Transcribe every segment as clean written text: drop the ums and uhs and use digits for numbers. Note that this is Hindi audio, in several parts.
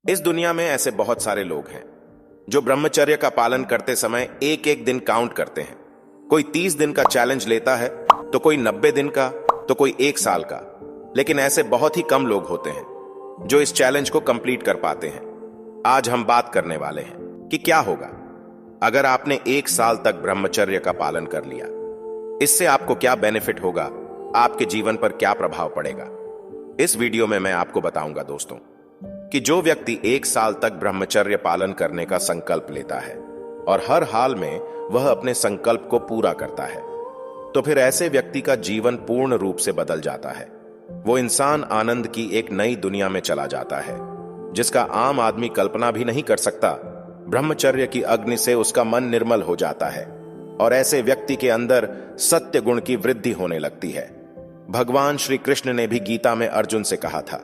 इस दुनिया में ऐसे बहुत सारे लोग हैं जो ब्रह्मचर्य का पालन करते समय एक एक दिन काउंट करते हैं। कोई 30 दिन का चैलेंज लेता है, तो कोई 90 दिन का, तो कोई 1 साल का। लेकिन ऐसे बहुत ही कम लोग होते हैं जो इस चैलेंज को कंप्लीट कर पाते हैं। आज हम बात करने वाले हैं कि क्या होगा अगर आपने 1 साल तक ब्रह्मचर्य का पालन कर लिया। इससे आपको क्या बेनिफिट होगा, आपके जीवन पर क्या प्रभाव पड़ेगा। इस वीडियो में मैं आपको बताऊंगा दोस्तों कि जो व्यक्ति 1 साल तक ब्रह्मचर्य पालन करने का संकल्प लेता है और हर हाल में वह अपने संकल्प को पूरा करता है, तो फिर ऐसे व्यक्ति का जीवन पूर्ण रूप से बदल जाता है। वो इंसान आनंद की एक नई दुनिया में चला जाता है जिसका आम आदमी कल्पना भी नहीं कर सकता। ब्रह्मचर्य की अग्नि से उसका मन निर्मल हो जाता है और ऐसे व्यक्ति के अंदर सत्य गुण की वृद्धि होने लगती है। भगवान श्री कृष्ण ने भी गीता में अर्जुन से कहा था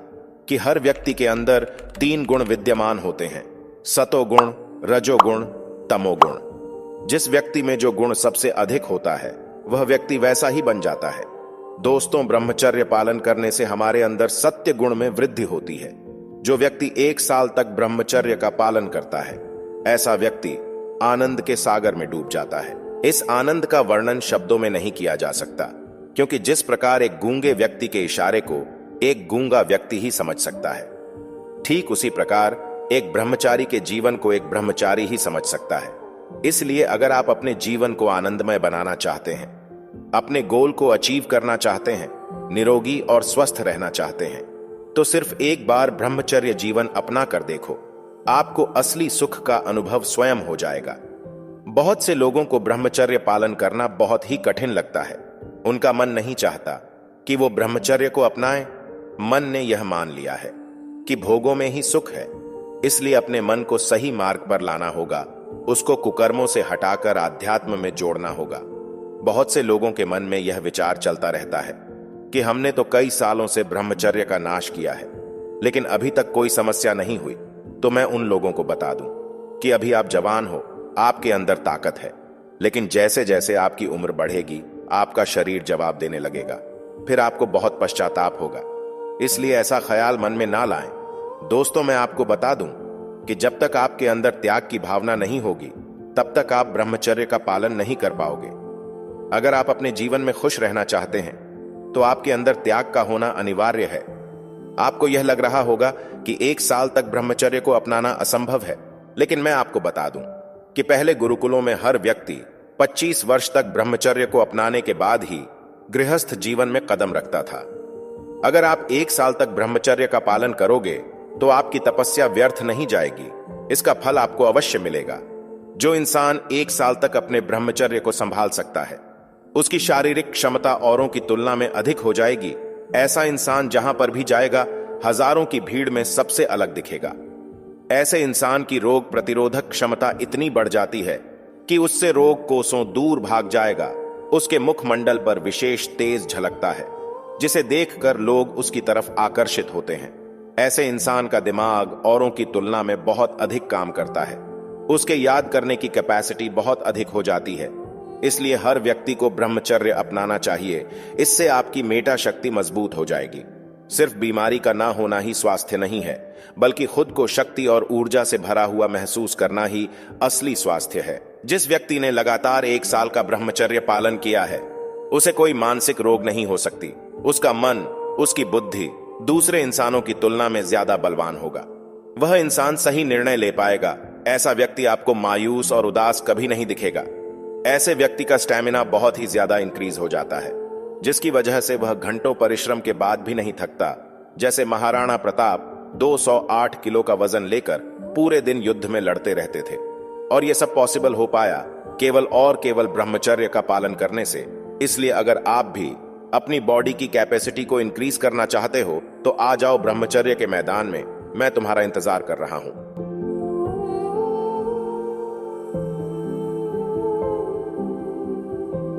कि हर व्यक्ति के अंदर 3 गुण विद्यमान होते हैं, सतोगुण, रजोगुण, तमोगुण। जिस व्यक्ति में जो गुण सबसे अधिक होता है वह व्यक्ति वैसा ही बन जाता है। दोस्तों, ब्रह्मचर्य पालन करने से हमारे अंदर सत्य गुण में वृद्धि होती है। जो व्यक्ति 1 साल तक ब्रह्मचर्य का पालन करता है, ऐसा व्यक्ति आनंद के सागर में डूब जाता है। इस आनंद का वर्णन शब्दों में नहीं किया जा सकता, क्योंकि जिस प्रकार एक गूंगे व्यक्ति के इशारे को एक गूंगा व्यक्ति ही समझ सकता है, ठीक उसी प्रकार एक ब्रह्मचारी के जीवन को एक ब्रह्मचारी ही समझ सकता है। इसलिए अगर आप अपने जीवन को आनंदमय बनाना चाहते हैं, अपने गोल को अचीव करना चाहते हैं, निरोगी और स्वस्थ रहना चाहते हैं, तो सिर्फ एक बार ब्रह्मचर्य जीवन अपना कर देखो। आपको असली सुख का अनुभव स्वयं हो जाएगा। बहुत से लोगों को ब्रह्मचर्य पालन करना बहुत ही कठिन लगता है। उनका मन नहीं चाहता कि वो ब्रह्मचर्य को अपनाएं। मन ने यह मान लिया है कि भोगों में ही सुख है, इसलिए अपने मन को सही मार्ग पर लाना होगा, उसको कुकर्मों से हटाकर आध्यात्म में जोड़ना होगा। बहुत से लोगों के मन में यह विचार चलता रहता है कि हमने तो कई सालों से ब्रह्मचर्य का नाश किया है, लेकिन अभी तक कोई समस्या नहीं हुई। तो मैं उन लोगों को बता दूं कि अभी आप जवान हो, आपके अंदर ताकत है, लेकिन जैसे जैसे आपकी उम्र बढ़ेगी आपका शरीर जवाब देने लगेगा, फिर आपको बहुत पश्चाताप होगा। इसलिए ऐसा ख्याल मन में ना लाएं। दोस्तों, मैं आपको बता दूं कि जब तक आपके अंदर त्याग की भावना नहीं होगी तब तक आप ब्रह्मचर्य का पालन नहीं कर पाओगे। अगर आप अपने जीवन में खुश रहना चाहते हैं तो आपके अंदर त्याग का होना अनिवार्य है। आपको यह लग रहा होगा कि 1 साल तक ब्रह्मचर्य को अपनाना असंभव है, लेकिन मैं आपको बता दूं कि पहले गुरुकुलों में हर व्यक्ति 25 वर्ष तक ब्रह्मचर्य को अपनाने के बाद ही गृहस्थ जीवन में कदम रखता था। अगर आप 1 साल तक ब्रह्मचर्य का पालन करोगे तो आपकी तपस्या व्यर्थ नहीं जाएगी, इसका फल आपको अवश्य मिलेगा। जो इंसान 1 साल तक अपने ब्रह्मचर्य को संभाल सकता है, उसकी शारीरिक क्षमता औरों की तुलना में अधिक हो जाएगी। ऐसा इंसान जहां पर भी जाएगा हजारों की भीड़ में सबसे अलग दिखेगा। ऐसे इंसान की रोग प्रतिरोधक क्षमता इतनी बढ़ जाती है कि उससे रोग कोसों दूर भाग जाएगा। उसके मुखमंडल पर विशेष तेज झलकता है, जिसे देखकर लोग उसकी तरफ आकर्षित होते हैं। ऐसे इंसान का दिमाग औरों की तुलना में बहुत अधिक काम करता है। उसके याद करने की कैपेसिटी बहुत अधिक हो जाती है। इसलिए हर व्यक्ति को ब्रह्मचर्य अपनाना चाहिए। इससे आपकी मेटा शक्ति मजबूत हो जाएगी। सिर्फ बीमारी का ना होना ही स्वास्थ्य नहीं है, बल्कि खुद को शक्ति और ऊर्जा से भरा हुआ महसूस करना ही असली स्वास्थ्य है। जिस व्यक्ति ने लगातार 1 साल का ब्रह्मचर्य पालन किया है, उसे कोई मानसिक रोग नहीं हो सकती। उसका मन, उसकी बुद्धि दूसरे इंसानों की तुलना में ज्यादा बलवान होगा। वह इंसान सही निर्णय ले पाएगा। ऐसा व्यक्ति आपको मायूस और उदास कभी नहीं दिखेगा। ऐसे व्यक्ति का स्टैमिना बहुत ही ज्यादा इंक्रीज हो जाता है, जिसकी वजह से वह घंटों परिश्रम के बाद भी नहीं थकता। जैसे महाराणा प्रताप 208 किलो का वजन लेकर पूरे दिन युद्ध में लड़ते रहते थे, और यह सब पॉसिबल हो पाया केवल ब्रह्मचर्य का पालन करने से। इसलिए अगर आप भी अपनी बॉडी की कैपेसिटी को इंक्रीज करना चाहते हो तो आ जाओ ब्रह्मचर्य के मैदान में। मैं तुम्हारा इंतजार कर रहा हूं।